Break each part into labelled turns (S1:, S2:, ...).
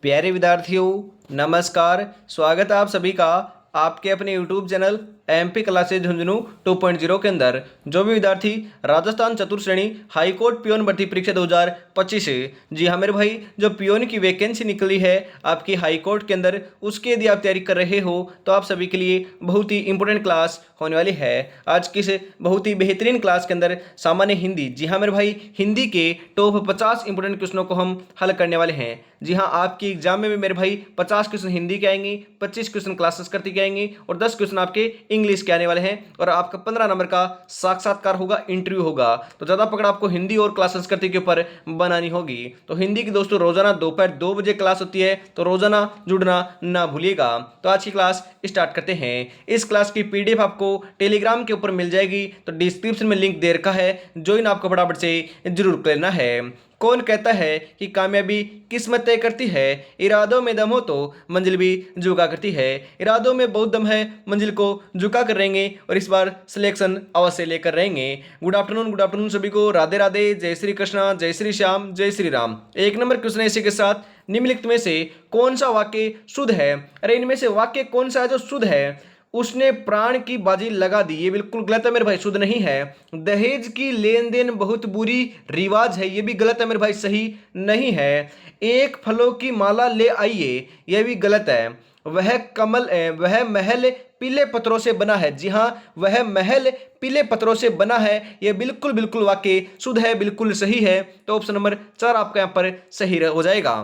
S1: प्यारे विद्यार्थियों, नमस्कार। स्वागत है आप सभी का आपके अपने YouTube channel MP classes Jhunjhunu 2.0 के अंदर। जो भी विद्यार्थी राजस्थान चतुर्थ श्रेणी हाईकोर्ट पियोन भर्ती परीक्षा 2025 है, जी हाँ मेरे भाई, जो पियोन की वैकेंसी निकली है आपकी हाईकोर्ट के अंदर, उसकी यदि आप तैयारी कर रहे हो तो आप सभी के लिए बहुत ही इंपॉर्टेंट क्लास होने वाली है। आज की इस बहुत ही बेहतरीन क्लास के अंदर सामान्य हिंदी, जी हाँ मेरे भाई, हिंदी के टॉप 50 इंपॉर्टेंट क्वेश्चनों को हम हल करने वाले हैं। जी हाँ, आपकी एग्जाम में भी मेरे भाई 50 क्वेश्चन हिंदी के आएंगे, 25 क्वेश्चन क्लासेस करती के आएंगे और 10 क्वेश्चन आपके इंग्लिश के आने वाले हैं और आपका 15 नंबर का साक्षात्कार होगा, इंटरव्यू होगा। तो ज्यादा पकड़ आपको हिंदी और क्लास संस्कृति के ऊपर बनानी होगी। तो हिंदी की दोस्तों रोजाना दोपहर 2 बजे क्लास होती है, तो रोजाना जुड़ना ना भूलिएगा। तो आज की क्लास स्टार्ट करते हैं। इस क्लास की पीडीएफ आपको टेलीग्राम के ऊपर मिल जाएगी, तो डिस्क्रिप्शन में लिंक दे रखा है, ज्वाइन आपको फटाफट से जरूर करना है। कौन कहता है कि कामयाबी किस्मत तय करती है, इरादों में दम हो तो मंजिल भी झुका करती है। इरादों में बहुत दम है, मंजिल को झुका कर रहेंगे और इस बार सिलेक्शन अवश्य लेकर रहेंगे। गुड आफ्टरनून सभी को, राधे राधे, जय श्री कृष्णा, जय श्री श्याम, जय श्री राम। एक नंबर क्वेश्चन है इसी के साथ, निम्नलिखित में से कौन सा वाक्य शुद्ध है? अरे इनमें से वाक्य कौन सा है जो शुद्ध है? उसने प्राण की बाजी लगा दी, ये बिल्कुल गलत है मेरे भाई, शुद्ध नहीं है। दहेज की लेन देन बहुत बुरी रिवाज है, ये भी गलत है मेरे भाई, सही नहीं है। एक फलों की माला ले आइए, यह भी गलत है। वह महल पीले पत्थरों से बना है, जी हाँ, वह महल पीले पत्थरों से बना है, यह बिल्कुल बिल्कुल वाक्य शुद्ध है, बिल्कुल सही है। तो ऑप्शन नंबर 4 आपका यहां पर सही हो जाएगा।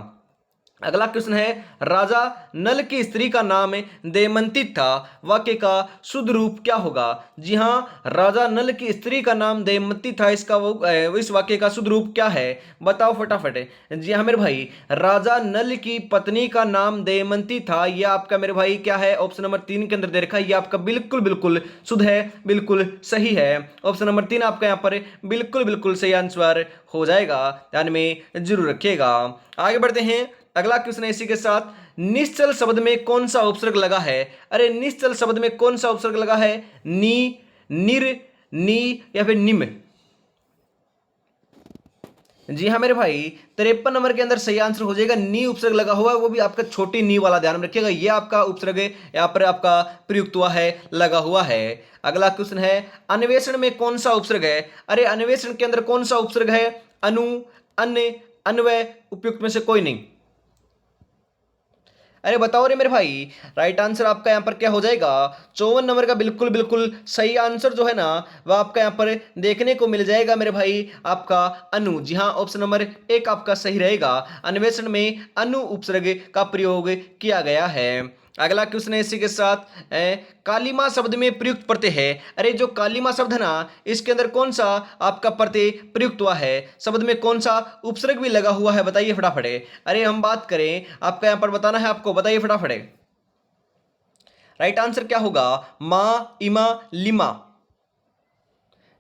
S1: अगला क्वेश्चन है, राजा नल की स्त्री का नाम दमयंती था, वाक्य का शुद्ध रूप क्या होगा? जी हाँ, राजा नल की स्त्री का नाम दमयंती था, इस वाक्य का शुद्ध रूप क्या है? बताओ फटाफट। जी हाँ मेरे भाई, राजा नल की पत्नी का नाम दमयंती था, यह आपका मेरे भाई क्या है? ऑप्शन नंबर 3 के अंदर दे रखा है, यह आपका बिल्कुल बिल्कुल शुद्ध है, बिल्कुल सही है। ऑप्शन नंबर 3 आपका यहाँ पर बिल्कुल बिल्कुल सही आंसर हो जाएगा, ध्यान में जरूर रखिएगा। आगे बढ़ते हैं। अगला क्वेश्चन है इसी के साथ, निश्चल शब्द में कौन सा उपसर्ग लगा है? अरे निश्चल शब्द में कौन सा उपसर्ग लगा है? नी, निर, नी या फिर निम? जी हाँ मेरे भाई, 53 नंबर के अंदर सही आंसर हो जाएगा, नी उपसर्ग लगा हुआ है, वो भी आपका छोटी नी वाला, ध्यान में रखिएगा, ये आपका उपसर्ग यहाँ पर आपका प्रयुक्त हुआ है, लगा हुआ है। अगला क्वेश्चन है, अन्वेषण में कौन सा उपसर्ग है? अरे अन्वेषण के अंदर कौन सा उपसर्ग है? अनु, अन्य, अन्वय, उपयुक्त में से कोई नहीं। अरे बताओ रे मेरे भाई, राइट आंसर आपका यहाँ पर क्या हो जाएगा? 54 नंबर का बिल्कुल बिल्कुल सही आंसर जो है ना, वह आपका यहाँ पर देखने को मिल जाएगा मेरे भाई, आपका अनु। जी हाँ, ऑप्शन नंबर 1 आपका सही रहेगा, अन्वेषण में अनु उपसर्ग का प्रयोग किया गया है। अगला क्वेश्चन है इसी के साथ, कालिमा शब्द में प्रयुक्त प्रत्यय है। अरे जो कालिमा शब्द है ना, इसके अंदर कौन सा आपका प्रत्यय प्रयुक्त हुआ है? शब्द में कौन सा उपसर्ग भी लगा हुआ है, बताइए फटाफट। अरे हम बात करें, आपका यहां पर बताना है आपको, बताइए फटाफट। राइट आंसर क्या होगा? मा, इमा, लिमा।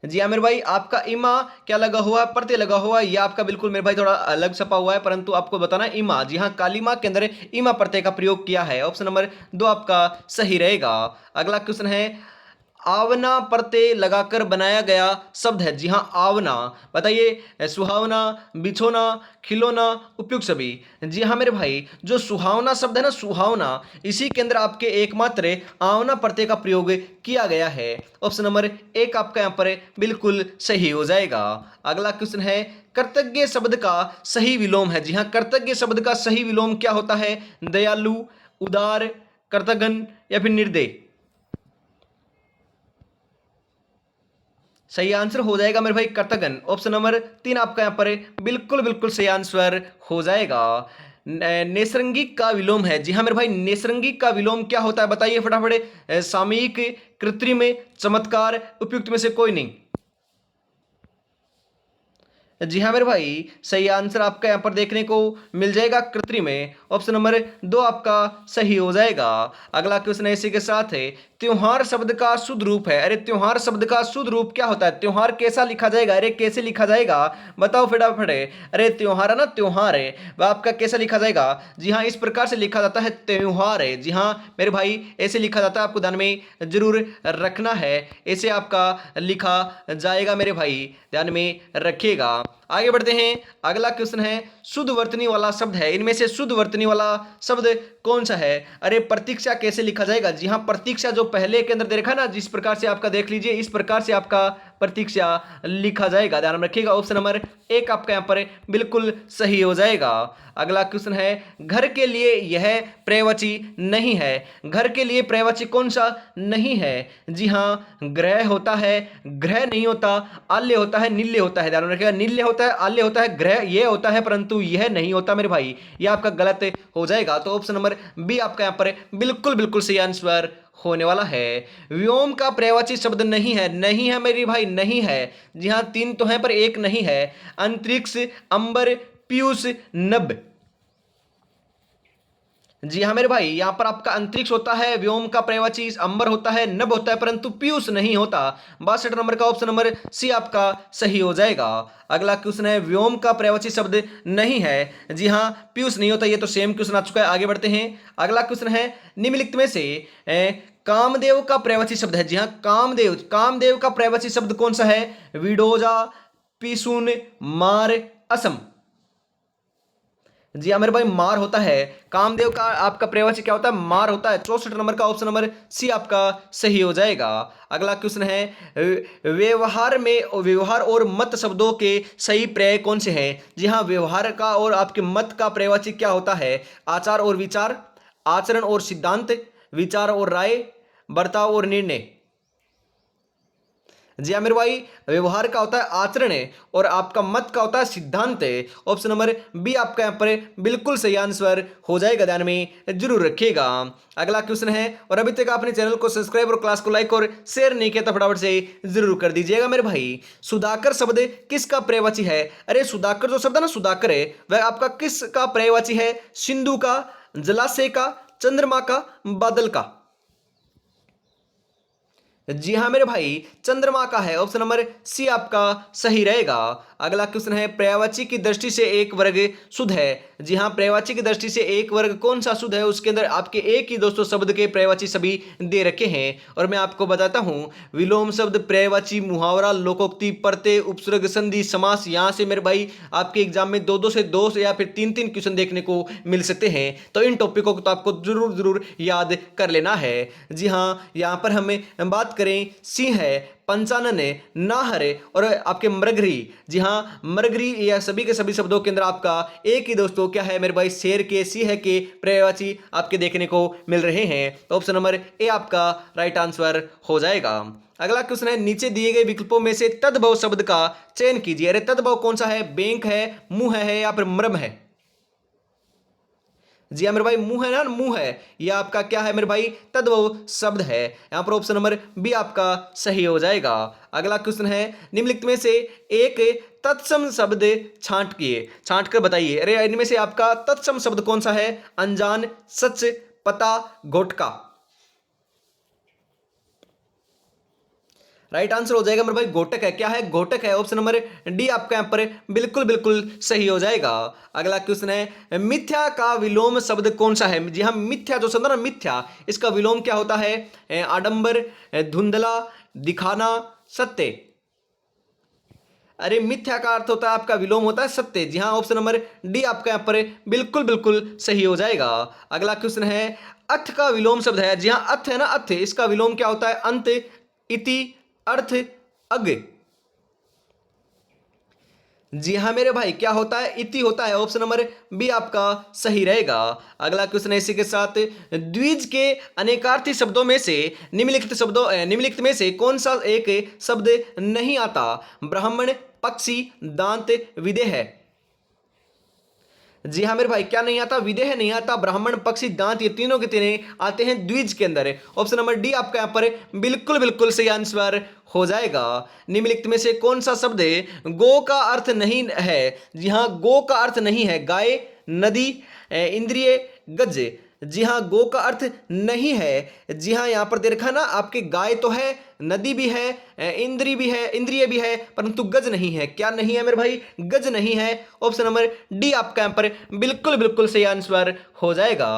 S1: जी हाँ मेरे भाई, आपका इमा क्या लगा हुआ है? प्रत्यय लगा हुआ है, ये आपका बिल्कुल मेरे भाई थोड़ा अलग छपा हुआ है, परंतु आपको बताना इमा। जी हाँ, कालिमा के अंदर इमा प्रत्यय का प्रयोग किया है, ऑप्शन नंबर 2 आपका सही रहेगा। अगला क्वेश्चन है, आवना प्रत्यय लगाकर बनाया गया शब्द है। जी हाँ, आवना, बताइए, सुहावना, बिछोना, खिलौना, उपयुक्त सभी। जी हाँ मेरे भाई, जो सुहावना शब्द है ना, सुहावना, इसी के अंदर आपके एकमात्र आवना प्रत्यय का प्रयोग किया गया है, ऑप्शन नंबर 1 आपका यहाँ पर बिल्कुल सही हो जाएगा। अगला क्वेश्चन है, कृतज्ञ शब्द का सही विलोम है। जी हाँ, कृतज्ञ शब्द का सही विलोम क्या होता है? दयालु, उदार, कृतघ्न या फिर निर्दय? सही आंसर हो जाएगा मेरे भाई कृतघ्न, ऑप्शन नंबर 3 आपका यहां पर बिल्कुल बिल्कुल सही आंसर हो जाएगा। नैसर्गिक का विलोम है। जी हाँ मेरे भाई, नैसर्गिक का विलोम क्या होता है, बताइए फटाफट। सामयिक, कृत्रिम, चमत्कार, उपयुक्त में से कोई नहीं। जी हाँ मेरे भाई, सही आंसर आपका यहाँ पर देखने को मिल जाएगा कृत्रिम में, ऑप्शन नंबर 2 आपका सही हो जाएगा। अगला क्वेश्चन है इसी के साथ है, त्योहार शब्द का शुद्ध रूप है। अरे त्योहार शब्द का शुद्ध रूप क्या होता है? त्योहार कैसा लिखा जाएगा? अरे कैसे लिखा जाएगा, बताओ फटाफट। अरे त्योहार है ना, त्योहार है, वह आपका कैसा लिखा जाएगा? जी हाँ, इस प्रकार से लिखा जाता है, त्योहार है। जी हाँ मेरे भाई, ऐसे लिखा जाता है, आपको ध्यान में जरूर रखना है, ऐसे आपका लिखा जाएगा मेरे भाई, ध्यान में रखिएगा। आगे बढ़ते हैं। अगला क्वेश्चन है शुद्ध वर्तनी वाला शब्द है, इनमें से शुद्ध वर्तनी वाला शब्द कौन सा है? अरे प्रतीक्षा कैसे लिखा जाएगा? जी हाँ, प्रतीक्षा जो पहले के अंदर दे रखा है ना, जिस प्रकार से आपका देख लीजिए, इस प्रकार से आपका प्रतीक्षा लिखा जाएगा, ध्यान में रखिएगा। ऑप्शन नंबर एक आपका यहाँ पर बिल्कुल सही हो जाएगा। अगला क्वेश्चन है घर के लिए यह पर्यायवाची नहीं है, घर के लिए पर्यायवाची कौन सा नहीं है? जी हाँ, ग्रह होता है, ग्रह नहीं होता, आल्य होता है, नील्य होता है, ध्यान में रखिएगा। नील्य होता है, आल्य होता है, ग्रह ये होता है, परंतु यह नहीं होता मेरे भाई, ये आपका गलत हो जाएगा। तो ऑप्शन नंबर बी आपका यहाँ पर बिल्कुल बिल्कुल सही आंसर होने वाला है। व्योम का पर्यायवाची शब्द नहीं है, नहीं है मेरी भाई, नहीं है। जी हाँ, तीन तो है पर एक नहीं है। अंतरिक्ष, अंबर, पीयूष, नभ। जी हाँ मेरे भाई, यहां पर आपका अंतरिक्ष होता है, व्योम का पर्यायवाची अंबर होता है, नभ होता है, परंतु पीयूष नहीं होता। 62 नंबर का ऑप्शन नंबर सी आपका सही हो जाएगा। अगला क्वेश्चन है व्योम का पर्यायवाची शब्द नहीं है, जी हाँ, पीयूष नहीं होता। ये तो सेम क्वेश्चन आ चुका है, आगे बढ़ते हैं। अगला क्वेश्चन है निम्नलिखित में से कामदेव का पर्यायवाची शब्द है। जी हाँ, कामदेव, कामदेव का पर्यायवाची शब्द कौन सा है? विडोजा, पिसून, मार, असम। जी हाँ मेरे भाई, मार होता है। कामदेव का आपका पर्यायवाची क्या होता है? मार होता है। 64 नंबर का ऑप्शन नंबर सी आपका सही हो जाएगा। अगला क्वेश्चन है व्यवहार में व्यवहार और मत शब्दों के सही पर्याय कौन से हैं? जी हाँ, व्यवहार का और आपके मत का पर्यायवाची क्या होता है? आचार और विचार, आचरण और सिद्धांत, विचार और राय, बर्ताव और निर्णय। जी हाँ मेरे भाई, व्यवहार का होता है आचरण है और आपका मत का होता है सिद्धांत है। ऑप्शन नंबर बी आपका यहाँ पर बिल्कुल सही आंसर हो जाएगा, ध्यान में जरूर रखिएगा। अगला क्वेश्चन है, और अभी तक आपने चैनल को सब्सक्राइब और क्लास को लाइक और शेयर नहीं किया तो फटाफट से जरूर कर दीजिएगा मेरे भाई। सुधाकर शब्द किसका पर्यायवाची है? अरे सुधाकर जो शब्द है ना, सुधाकर है, वह आपका किसका पर्यायवाची है? सिंधु का, जलाशय का, चंद्रमा का, बादल का। जी हाँ मेरे भाई, चंद्रमा का है। ऑप्शन नंबर सी आपका सही रहेगा। अगला क्वेश्चन है पर्यायवाची की दृष्टि से एक वर्ग शुद्ध है। जी हाँ, पर्यायवाची की दृष्टि से एक वर्ग कौन सा शुद्ध है? उसके अंदर आपके एक ही दोस्तों शब्द के पर्यायवाची सभी दे रखे हैं और मैं आपको बताता हूं। विलोम शब्द, पर्यायवाची, मुहावरा, लोकोक्ति, प्रत्यय, उपसर्ग, संधि, समास। यहां से मेरे भाई आपके एग्जाम में दो से दो या फिर तीन क्वेश्चन देखने को मिल सकते हैं, तो इन टॉपिकों को तो आपको जरूर याद कर लेना है। जी हाँ, यहाँ पर हमें बात करें, सिंह है, पंचानन है, नाहर है और आपके मृगरी। जी हाँ, मृगरी या सभी के सभी शब्दों के अंदर आपका एक ही दोस्तों क्या है मेरे भाई? शेर के, सिंह के पर्यायवाची आपके देखने को मिल रहे हैं। तो ऑप्शन नंबर ए आपका राइट आंसर हो जाएगा। अगला क्वेश्चन है नीचे दिए गए विकल्पों में से तद्भव शब्द का चयन कीजिए। अरे तद्भव कौन सा है? बैंक है, मुंह है या फिर मर्म है? जी हाँ मेरे भाई, मुंह है ना, मुंह है, यह आपका क्या है मेरे भाई? तद्भव शब्द है। यहां पर ऑप्शन नंबर बी आपका सही हो जाएगा। अगला क्वेश्चन है निम्नलिखित में से एक तत्सम शब्द छांट कर बताइए। अरे इनमें से आपका तत्सम शब्द कौन सा है? अनजान, सच, पता, घोटका। राइट आंसर हो जाएगा मेरे भाई घोटक है। क्या है? घोटक है। ऑप्शन नंबर डी आपका यहाँ पर बिल्कुल बिल्कुल सही हो जाएगा। अगला क्वेश्चन है मिथ्या का विलोम शब्द कौन सा है? जी हाँ, मिथ्या जो शब्द है ना, मिथ्या, इसका विलोम क्या होता है? आडंबर, धुंधला, दिखाना, सत्य। अरे मिथ्या का अर्थ होता है आपका विलोम होता है सत्य। जी हाँ, ऑप्शन नंबर डी आपका यहाँ पर बिल्कुल बिल्कुल सही हो जाएगा। अगला क्वेश्चन है अथ का विलोम शब्द है। जी हाँ, अथ है ना, अथ, इसका विलोम क्या होता है? अंत, इति, अर्थ, अग। जी हाँ मेरे भाई, क्या होता है? इति होता है। ऑप्शन नंबर बी आपका सही रहेगा। अगला क्वेश्चन है इसी के साथ, द्विज के अनेकार्थी शब्दों में से निम्नलिखित में से कौन सा एक शब्द नहीं आता? ब्राह्मण, पक्षी, दांत, विदेह है। जी हाँ मेरे भाई, क्या नहीं आता? विदेह नहीं आता, ब्राह्मण, पक्षी, दांत, ये तीनों के तीनों आते हैं द्विज के अंदर। ऑप्शन नंबर डी आपका यहाँ पर बिल्कुल बिल्कुल सही आंसर हो जाएगा। निम्नलिखित में से कौन सा शब्द गो का अर्थ नहीं है? जी हाँ, गो का अर्थ नहीं है। गाय, नदी, इंद्रिय, गज। जी हाँ, गो का अर्थ नहीं है। जी हाँ, यहाँ पर दे रखा है ना आपके, गाय तो है, नदी भी है, इंद्रिय भी है, परंतु गज नहीं है। क्या नहीं है मेरे भाई? गज नहीं है। ऑप्शन नंबर डी आपका यहाँ पर बिल्कुल बिल्कुल सही आंसर हो जाएगा।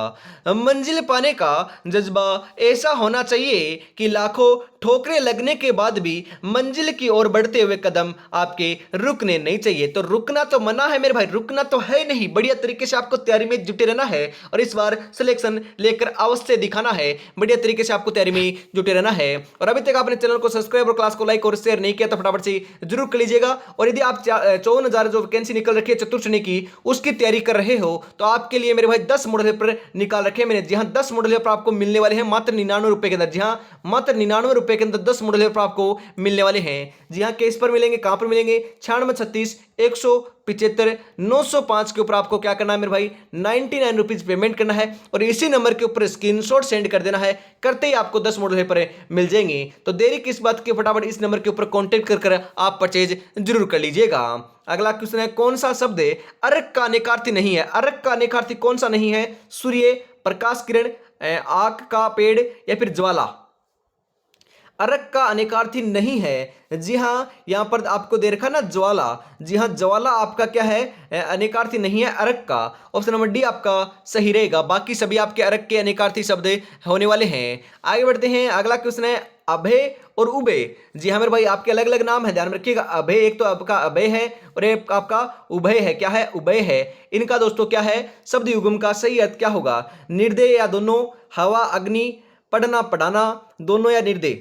S1: मंजिल पाने का जज्बा ऐसा होना चाहिए कि लाखों ठोकरें लगने के बाद भी मंजिल की ओर बढ़ते हुए कदम आपके रुकने नहीं चाहिए। तो रुकना तो मना है मेरे भाई, रुकना तो है नहीं। बढ़िया तरीके से आपको तैयारी में जुटे रहना है और इस बार सिलेक्शन लेकर अवश्य दिखाना है। बढ़िया तरीके से आपको तैयारी में जुटे रहना है। और अभी तक आपने चैनल को सब्सक्राइब और क्लास को लाइक और शेयर नहीं किया तो फटाफट से जरूर कर लीजिएगा। और यदि आप 54,000 जो वैकेंसी निकल रखी है चतुर्थ श्रेणी की, उसकी तैयारी कर रहे हो तो आपके लिए मेरे भाई 10 मॉडल पेपर निकाल रखे हैं मैंने। जी हाँ, 10 मॉडल पेपर आपको मिलने वाले हैं मात्र 99 रुपए के अंदर। जी हाँ, मात्र 99 रुपए के अंदर 10 मॉडल पेपर आपको मिलने वाले हैं। जी हाँ, किस पर मिलेंगे, कहां पर मिलेंगे? 96 36 175 905 के ऊपर आपको क्या करना है मेरे भाई? 99 रुपीज पेमेंट करना है और इसी नंबर के ऊपर स्क्रीनशॉट सेंड कर देना है। करते ही आपको 10 मॉडल पेपर मिल जाएंगे। तो देरी किस बात की, फटाफट इस नंबर के ऊपर कॉन्टेक्ट कर आप परचेज जरूर कर लीजिएगा। अगला क्वेश्चन है, कौन सा शब्द अर्क का अनेकार्थी नहीं है? अर्क का अनेकार्थी कौन सा नहीं है? सूर्य, प्रकाश किरण, आग का पेड़ या फिर ज्वाला? अर्क का अनेकार्थी नहीं है। जी हाँ, यहां पर आपको दे रखा ना ज्वाला। जी हाँ, ज्वाला आपका क्या है? अनेकार्थी नहीं है अर्क का। ऑप्शन नंबर डी आपका सही रहेगा। बाकी सभी आपके अर्क के अनेकार्थी शब्द होने वाले हैं। आगे बढ़ते हैं। अगला क्वेश्चन है, अभय और उभय। जी हाँ मेरे भाई, आपके अलग अलग नाम है, ध्यान रखिएगा। अभय एक तो आपका अभय है और एक आपका उभय है। क्या है? उभय है। इनका दोस्तों क्या है? शब्द युग्म का सही अर्थ क्या होगा? निर्दय या दोनों, हवा अग्नि, पढ़ना पढ़ाना, दोनों या निर्दय?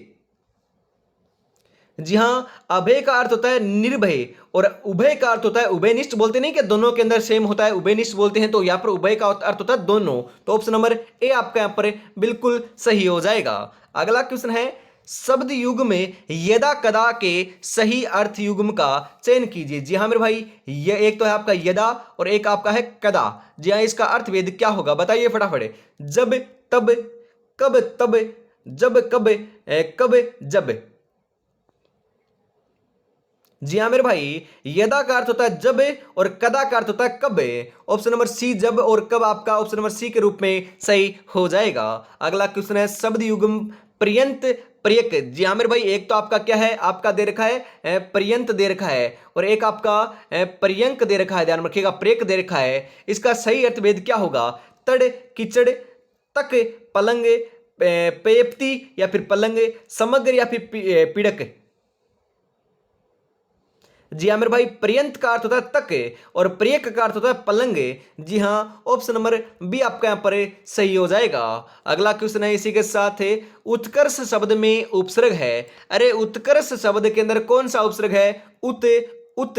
S1: जी हां, अभय का अर्थ होता है निर्भय और उभय का अर्थ होता है उभयनिष्ठ। बोलते नहीं कि दोनों के अंदर सेम होता है, उभयनिष्ठ बोलते हैं। तो यहां पर उभय का अर्थ होता है दोनों। तो ऑप्शन नंबर ए आपका यहां पर बिल्कुल सही हो जाएगा। अगला क्वेश्चन है, शब्द युग्म में यदा कदा के सही अर्थ युग्म का चयन कीजिए। जी हां मेरे भाई, ये एक तो है आपका यदा और एक आपका है कदा। जी हां, इसका अर्थ वेद क्या होगा बताइए फटाफट? जब, तब, कब, तब, जब, कब, कब, जब। जी हाँ मेरे भाई, यदा का अर्थ होता है जब और कदा का अर्थ होता है कब। ऑप्शन नंबर सी जब और कब आपका ऑप्शन नंबर सी के रूप में सही हो जाएगा। अगला क्वेश्चन है, शब्द युग्म पर्यंत पर्यक। जी हाँ मेरे भाई, एक तो आपका क्या है? आपका दे रखा है पर्यंत दे रखा है और एक आपका पर्यंक दे रखा है। ध्यान रखिएगा, पर्यक दे रखा है। इसका सही अर्थ वेद क्या होगा? तड़, कीचड़, तक, पलंग, पेप्ती या फिर पलंग, समग्र या फिर पीड़क? जी हाँ मेरे भाई, पर्यंत का अर्थ होता है तक और प्रियक का अर्थ होता है पलंग। जी हाँ, ऑप्शन नंबर बी आपका यहाँ पर सही हो जाएगा। अगला क्वेश्चन है, इसी के साथ उत्कर्ष शब्द में उपसर्ग है। अरे उत्कर्ष शब्द के अंदर कौन सा उपसर्ग है? उत, उत,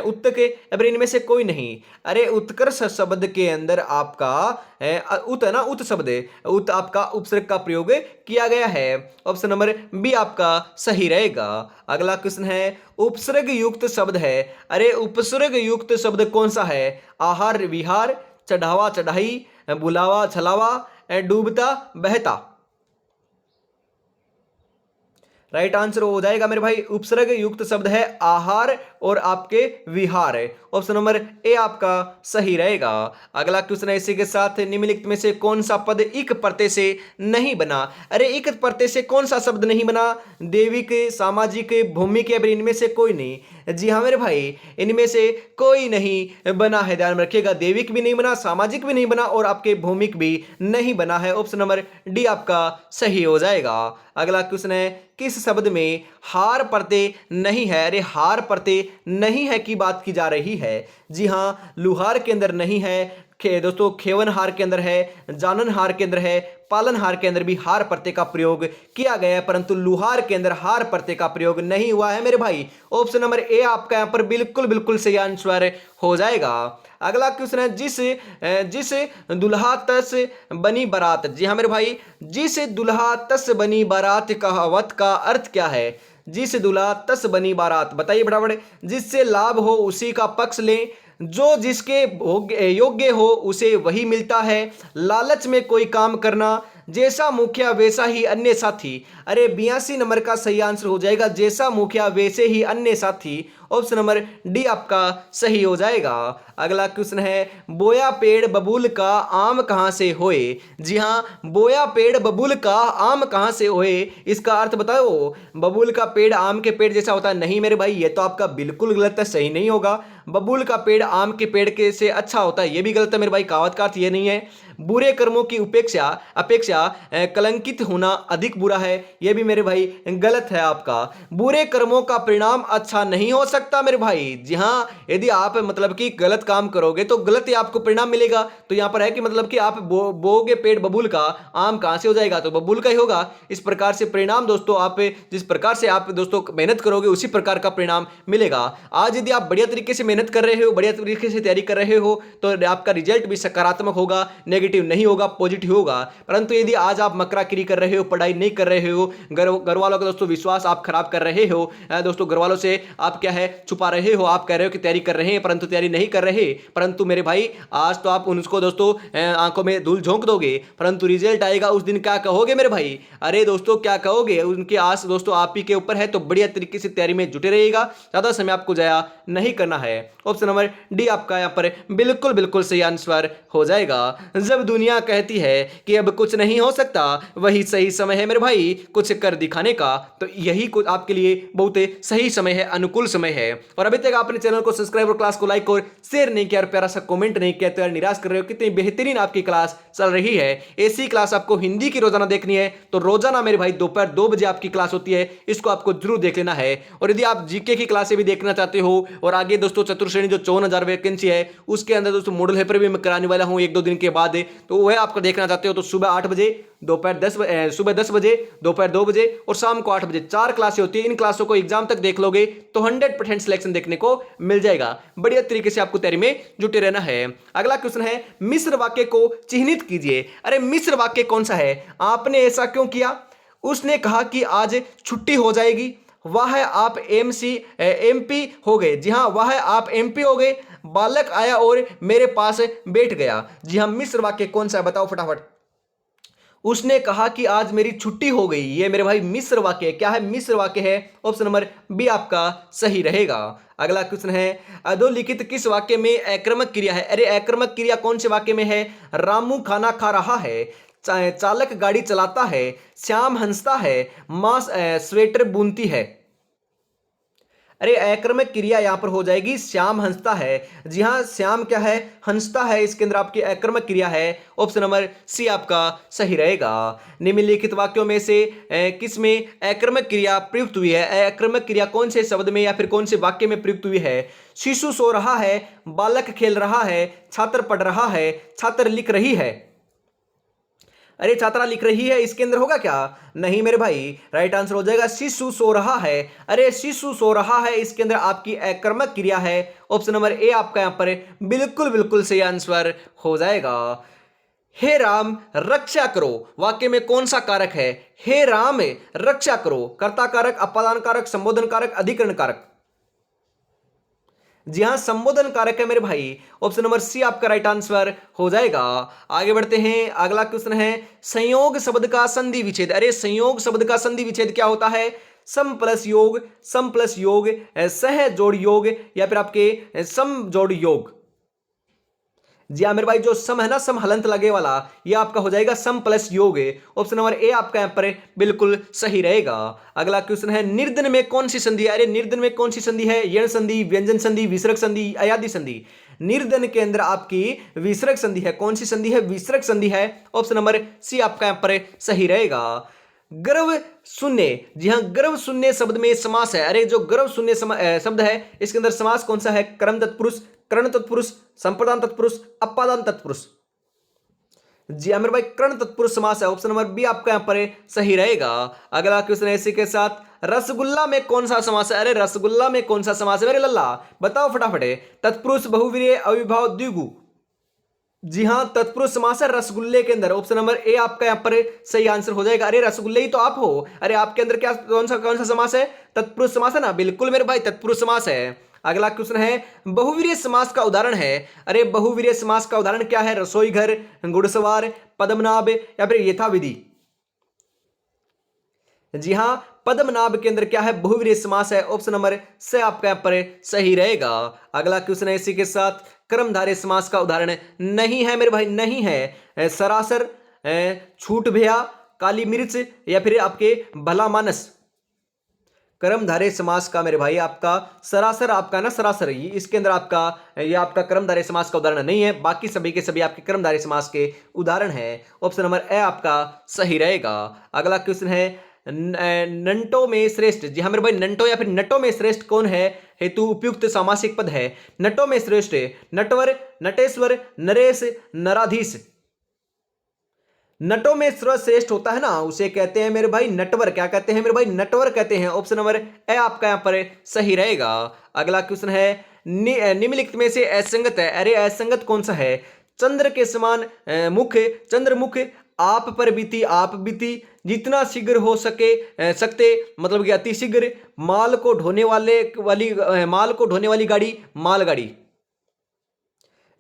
S1: उत्त के, अरे इनमें से कोई नहीं। अरे उत्कर्ष शब्द के अंदर आपका उत है ना, उत शब्द है, उत आपका उपसर्ग का प्रयोग किया गया है। ऑप्शन नंबर बी आपका सही रहेगा। अगला क्वेश्चन है, उपसर्ग युक्त शब्द है। अरे उपसर्ग युक्त शब्द कौन सा है? आहार विहार, चढ़ावा चढ़ाई, बुलावा छलावा, डूबता बहता? राइट आंसर हो जाएगा मेरे भाई, उपसर्ग युक्त शब्द है आहार और आपके विहार। ऑप्शन नंबर ए आपका सही रहेगा। अगला क्वेश्चन है, इसी के साथ निम्नलिखित में से कौन सा पद इक प्रत्यय से नहीं बना? अरे इक प्रत्यय से कौन सा शब्द नहीं बना? देविक, सामाजिक, भूमिक, या इनमें से कोई नहीं। जी हाँ मेरे भाई, इनमें से कोई नहीं बना है। ध्यान रखिएगा, देविक भी नहीं बना, सामाजिक भी नहीं बना और आपके भूमिक भी नहीं बना है। ऑप्शन नंबर डी आपका सही हो जाएगा। अगला क्वेश्चन है, किस शब्द में हार प्रत्यय नहीं है? अरे हार प्रत्यय नहीं है की बात की जा रही है। जी हाँ, लुहार के अंदर नहीं है दोस्तों, खेवनहार के अंदर है, जाननहार के अंदर है, पालनहार के अंदर भी हार प्रत्यय का प्रयोग किया गया है, परंतु लुहार के अंदर हार प्रत्यय का प्रयोग नहीं हुआ है मेरे भाई। ऑप्शन नंबर ए आपका यहां पर बिल्कुल बिल्कुल सही आंसर हो जाएगा। अगला क्वेश्चन है, जिस दुल्हा तस बनी बारात। जी हाँ मेरे भाई, जिस दुल्हा तस बनी बारात कहावत का अर्थ क्या है? जिस दुल्हा तस बनी बारात, बताइए फटाफट। जिससे लाभ हो उसी का पक्ष लें, जो जिसके योग्य हो उसे वही मिलता है, लालच में कोई काम करना, जैसा मुखिया वैसा ही अन्य साथी। अरे 82 नंबर का सही आंसर हो जाएगा, जैसा मुखिया वैसे ही अन्य साथी। ऑप्शन नंबर डी आपका सही हो जाएगा। अगला क्वेश्चन है, बोया पेड़ बबूल का आम कहां से होए। जी हाँ, बोया पेड़ बबूल का आम कहां से होए, इसका अर्थ बताओ। बबूल का पेड़ आम के पेड़ जैसा होता है? नहीं मेरे भाई, ये तो आपका बिल्कुल गलत है, सही नहीं होगा। बबूल का पेड़ आम के पेड़ के से अच्छा होता है, ये भी गलत है मेरे भाई। कहावत का अर्थ ये नहीं है। बुरे कर्मों की उपेक्षा अपेक्षा कलंकित होना अधिक बुरा है, ये भी मेरे भाई गलत है आपका। बुरे कर्मों का परिणाम अच्छा नहीं हो सकता मेरे भाई। जी हाँ, यदि आप मतलब कि गलत काम करोगे तो गलत ही आपको परिणाम मिलेगा। तो यहां पर है कि मतलब कि आप बोगे पेड़ बबूल का, आम कहां से हो जाएगा, तो बबूल का ही होगा। इस प्रकार से परिणाम दोस्तों, आप जिस प्रकार से आप दोस्तों मेहनत करोगे उसी प्रकार का परिणाम मिलेगा। आज यदि आप बढ़िया तरीके से मेहनत कर रहे हो, बढ़िया तरीके से तैयारी कर रहे हो, तो आपका रिजल्ट भी सकारात्मक होगा, नेगेटिव नहीं होगा, पॉजिटिव होगा। परंतु यदि आज आप मकराकिरी कर रहे हो, पढ़ाई नहीं कर रहे हो, घर वालों का दोस्तों विश्वास आप खराब कर रहे हो, दोस्तों घर वालों से आप क्या है छुपा रहे हो, आप कह रहे हो कि तैयारी कर रहे हैं परंतु तैयारी नहीं कर रहे, परंतु मेरे भाई आज तो आप उनको दोस्तों आंखों में धूल झोंक दोगे, परंतु रिजल्ट आएगा उस दिन क्या कहोगे मेरे भाई? अरे दोस्तों क्या कहोगे? उनकी आस दोस्तों आप ही के ऊपर है, तो बढ़िया तरीके से तैयारी में जुटे रहिएगा, ज्यादा समय आपको जाया नहीं करना है। ऑप्शन नंबर डी आपका यहां पर बिल्कुल बिल्कुल सही आंसर हो जाएगा। जब दुनिया कहती है कि अब कुछ नहीं हो सकता, वही सही समय है मेरे भाई कुछ कर दिखाने का। तो यही कुछ आपके लिए बहुत सही समय है, अनुकूल समय है। और अभी तक आपने चैनल को सब्सक्राइब और क्लास को लाइक और शेयर नहीं किया और प्यारा सा कमेंट नहीं किया, तो यार निराश कर रहे हो। कितनी बेहतरीन आपकी क्लास चल रही है। ऐसी क्लास आपको हिंदी की रोजाना देखनी है तो रोजाना मेरे भाई दोपहर 2 बजे आपकी क्लास होती है, इसको आपको जरूर देख लेना है। और यदि आप जीके की क्लासें भी देखना चाहते हो और आगे दोस्तों चतुर्थ श्रेणी जो 54,000 वैकेंसी है उसके अंदर दोस्तों मॉडल पेपर भी मैं कराने वाला हूं 1-2 दिन के बाद, तो वह आपको देखना चाहते हो तो सुबह 8 बजे, सुबह 10 बजे, दोपहर 2 बजे और शाम को 8 बजे 4 क्लासें होती है। इन क्लासों को एग्जाम तक देख लोगे तो 100% सिलेक्शन देखने को मिल जाएगा। बढ़िया तरीके से आपको तैयारी में जुटे रहना है। अगला क्वेश्चन है, मिस्र वाक्य को चिन्हित कीजिए। अरे मिस्र वाक्य कौन सा है? आपने ऐसा क्यों किया? उसने कहा कि आज छुट्टी हो जाएगी। वह आप एमपी हो गए। जी हाँ, वह आप एमपी हो गए। बालक आया और मेरे पास बैठ गया। जी हाँ, मिस्र वाक्य कौन सा है बताओ फटाफट। उसने कहा कि आज मेरी छुट्टी हो गई, ये मेरे भाई मिस्र वाक्य क्या है? मिस्र वाक्य है। ऑप्शन नंबर बी आपका सही रहेगा। अगला क्वेश्चन है, अधोलिखित किस वाक्य में आक्रामक क्रिया है? अरे आक्रामक क्रिया कौन से वाक्य में है? रामू खाना खा रहा है, चालक गाड़ी चलाता है, श्याम हंसता है, मां स्वेटर बुनती है। अरे आक्रामक क्रिया यहां पर हो जाएगी श्याम हंसता है। जी हां, श्याम क्या है? हंसता है, इसके अंदर आपकी आक्रामक क्रिया है। ऑप्शन नंबर सी आपका सही रहेगा। निम्नलिखित वाक्यों में से किस में आक्रामक क्रिया प्रयुक्त हुई है? आक्रामक क्रिया कौन से शब्द में या फिर कौन से वाक्य में प्रयुक्त हुई है? शिशु सो रहा है, बालक खेल रहा है, छात्र पढ़ रहा है, छात्र लिख रही है। अरे छात्रा लिख रही है, इसके अंदर होगा क्या? नहीं मेरे भाई, राइट आंसर हो जाएगा शिशु सो रहा है। अरे शिशु सो रहा है, इसके अंदर आपकी आक्रामक क्रिया है। ऑप्शन नंबर ए आपका यहां पर बिल्कुल बिल्कुल सही आंसर हो जाएगा। हे राम रक्षा करो, वाक्य में कौन सा कारक है? हे राम रक्षा करो, कर्ता कारक, अपादान कारक, संबोधन कारक, अधिकरण कारक? जी हां, संबोधन कारक है मेरे भाई। ऑप्शन नंबर सी आपका राइट आंसर हो जाएगा। आगे बढ़ते हैं। अगला क्वेश्चन है, संयोग शब्द का संधि विच्छेद। अरे संयोग शब्द का संधि विच्छेद क्या होता है? सम प्लस योग, सम प्लस योग, सह जोड़ योग या फिर आपके सम जोड़ योग। जी हाँ मेरे भाई, जो सम है ना, सम हलंत लगे वाला, ये आपका हो जाएगा सम प्लस योग। ऑप्शन नंबर ए आपका यहां पर बिल्कुल सही रहेगा। अगला क्वेश्चन है, निर्धन में कौन सी संधि है? अरे निर्धन में कौन सी संधि है? यण संधि, व्यंजन संधि, विसर्ग संधि, अयादि संधि। निर्धन के अंदर आपकी विसर्ग संधि है। कौन सी संधि है? विसर्ग संधि है। ऑप्शन नंबर सी आपका यहां पर सही रहेगा। गर्व शून्य, जी हाँ गर्व शून्य शब्द में समास है। अरे जो गर्व शून्य शब्द है इसके अंदर समास कौन सा है? कर्म तत्पुरुष, कर्ण तत्पुरुष, संप्रदान तत्पुरुष, अपादान तत्पुरुष। जी हाँ मेरे भाई, कर्ण तत्पुरुष समास है। ऑप्शन नंबर बी आपका यहां पर सही रहेगा। अगला क्वेश्चन है इसी के साथ, रसगुल्ला में कौन सा समास है? अरे रसगुल्ला में कौन सा समास है मेरे लल्ला? बताओ फटाफट। तत्पुरुष, बहुवीर्य, अविभाव, द्विगु। जी हाँ, तत्पुरुष समास है रसगुल्ले के अंदर। ऑप्शन नंबर ए आपका यहां पर सही आंसर हो जाएगा। अरे रसगुल्ले ही तो आप हो। अरे आपके अंदर क्या कौन सा समास है? तत्पुरुष समास है ना? बिल्कुल मेरे भाई, तत्पुरुष समास है। अगला क्वेश्चन है, बहुवीर्य समास का उदाहरण है। अरे बहुवीर्य समास का उदाहरण क्या है? रसोई घर, घुड़सवार, पद्मनाभ या फिर यथाविधि। जी हां, पद्मनाभ के अंदर क्या है, बहुव्रीहि समास है। ऑप्शन नंबर से आपका यहाँ पर सही रहेगा। अगला क्वेश्चन है इसी के साथ, कर्मधारय समास का उदाहरण नहीं है मेरे भाई, नहीं है। सरासर, छूट भैया, काली मिर्च, या फिर आपके भला मानस। कर्मधारय समास का मेरे भाई आपका सरासर, आपका ना सरासर, इसके अंदर आपका ये आपका कर्मधारय समास का उदाहरण नहीं है। बाकी सभी के सभी आपके कर्मधारय समास के उदाहरण है। ऑप्शन नंबर ए आपका सही रहेगा। अगला क्वेश्चन है, नंटो में श्रेष्ठ। जी हाँ मेरे भाई, नंटो या फिर नटो में श्रेष्ठ कौन है, हेतु उपयुक्त सामासिक पद है। नटो में श्रेष्ठ नटवर, नटेश्वर, नरेश, नराधीश। नटों में सर्वश्रेष्ठ होता है ना, उसे कहते हैं मेरे भाई नटवर। क्या कहते हैं मेरे भाई, नटवर कहते हैं। ऑप्शन नंबर ए आपका यहां पर सही रहेगा। अगला क्वेश्चन है, निम्नलिखित में से असंगत है। अरे असंगत कौन सा है, चंद्र के समान मुख, चंद्रमुख, आप पर बीती, आप बीती, जितना शीघ्र हो सकते, मतलब कि अति शीघ्र, माल को ढोने वाली गाड़ी, मालगाड़ी।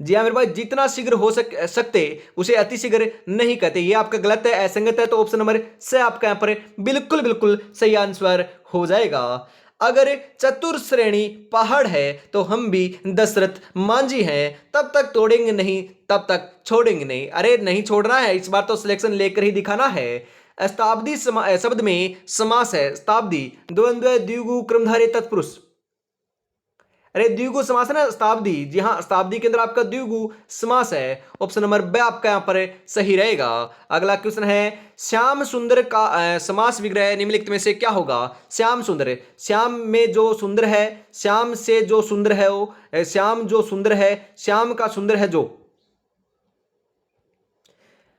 S1: जी हाँ मेरे भाई, जितना शीघ्र हो सकते उसे अति शीघ्र नहीं कहते। ये आपका गलत है, असंगत है। तो ऑप्शन नंबर से आपका यहां पर बिल्कुल बिल्कुल सही आंसर हो जाएगा। अगर चतुर श्रेणी पहाड़ है तो हम भी दशरथ मांझी हैं, तब तक तोड़ेंगे नहीं, तब तक छोड़ेंगे नहीं। अरे नहीं छोड़ना है, इस बार तो सिलेक्शन लेकर ही दिखाना है। शताब्दी शब्द में समास है, शताब्दी, द्वंद्व, द्विगु, क्रमधारय, तत्पुरुष। अरे द्विगु समास है ना शताब्दी, जी हाँ शताब्दी के अंदर आपका द्विगु समास है। ऑप्शन नंबर बी आपका यहां पर सही रहेगा। अगला क्वेश्चन है, श्याम सुंदर का समास विग्रह निम्नलिखित में से क्या होगा। श्याम सुंदर, श्याम में जो सुंदर है, श्याम से जो सुंदर है वो, श्याम जो सुंदर है, श्याम का सुंदर है जो।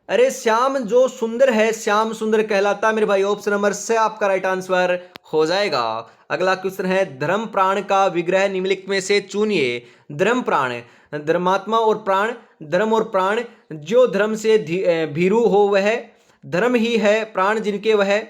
S1: अरे श्याम जो सुंदर है, श्याम सुंदर कहलाता है मेरे भाई। ऑप्शन नंबर से आपका राइट आंसर हो जाएगा। अगला क्वेश्चन है, धर्म प्राण का विग्रह निम्नलिखित में से चुनिए। धर्म प्राण, धर्मात्मा और प्राण, धर्म और प्राण, जो धर्म से भीरू हो वह, धर्म ही है प्राण जिनके वह।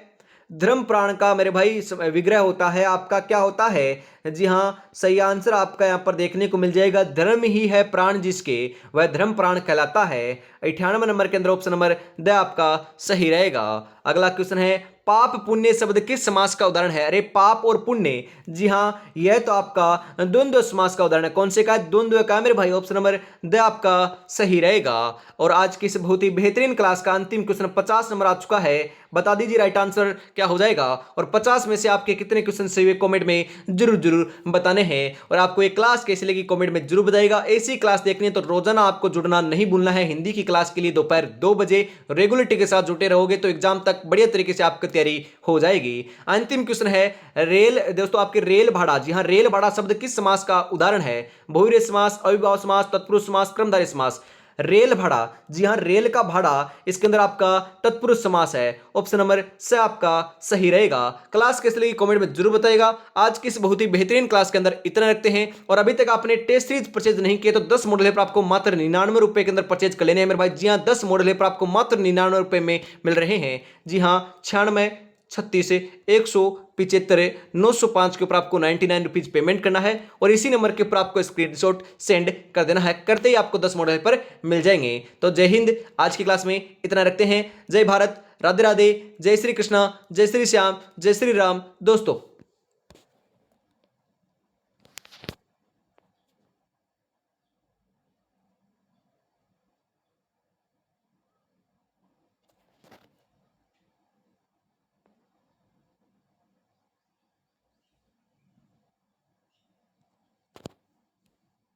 S1: धर्म प्राण का मेरे भाई विग्रह होता है आपका, क्या होता है, जी हाँ सही आंसर आपका यहाँ पर देखने को मिल जाएगा। धर्म ही है प्राण जिसके, वह धर्म प्राण कहलाता है। 98 नंबर के अंदर ऑप्शन नंबर द आपका सही रहेगा। अगला क्वेश्चन है, पाप पुण्य शब्द किस समास का उदाहरण है। अरे पाप और पुण्य, जी हाँ यह तो आपका द्वंद्व समास का उदाहरण है। कौन से का, द्वंद्व का मेरे भाई। ऑप्शन नंबर द आपका सही रहेगा। और आज की इस बहुत ही बेहतरीन क्लास का अंतिम क्वेश्चन 50 नंबर आ चुका है। बता दीजिए राइट आंसर क्या हो जाएगा, और 50 में से आपके कितने क्वेश्चन सही हुए कमेंट में जरूर जरूर बताने हैं। और आपको ये क्लास कैसी लगी कमेंट में जरूर बताइएगा। ऐसी क्लास देखनी है तो रोजाना आपको जुड़ना नहीं भूलना है। हिंदी की क्लास के लिए दोपहर 2 बजे रेगुलरिटी के साथ जुटे रहोगे तो एग्जाम तक बढ़िया तरीके से आपकी तैयारी हो जाएगी। अंतिम क्वेश्चन है, रेल, दोस्तों आपके रेल भाड़ा। जी हाँ रेल भाड़ा शब्द किस समास का उदाहरण है। बहुव्रीहि समास, अविभाज्य समास, तत्पुरुष समास, कर्मधारय समास। रेल भाड़ा, जी हाँ रेल का भाड़ा, इसके अंदर आपका तत्पुरुष समास है। ऑप्शन नंबर से आपका सही रहेगा। क्लास कैसे लगी कमेंट में जरूर बताइएगा। आज की इस बहुत ही बेहतरीन क्लास के अंदर इतना रखते हैं। और अभी तक आपने टेस्ट सीरीज परचेज नहीं किए तो 10 मॉडल पेपर आपको मात्र 99 रुपए के अंदर परचेज कर लेने हैं मेरे भाई। जी हाँ 10 मॉडल पेपर आपको मात्र 99 रुपए में मिल रहे हैं। जी हाँ 96 36 175 905 के ऊपर आपको 99 रुपीज पेमेंट करना है, और इसी नंबर के ऊपर आपको स्क्रीनशॉट सेंड कर देना है। करते ही आपको 10 मॉडल पर मिल जाएंगे। तो जय हिंद, आज की क्लास में इतना रखते हैं। जय भारत, राधे राधे, जय श्री कृष्णा, जय श्री श्याम, जय श्री राम दोस्तों।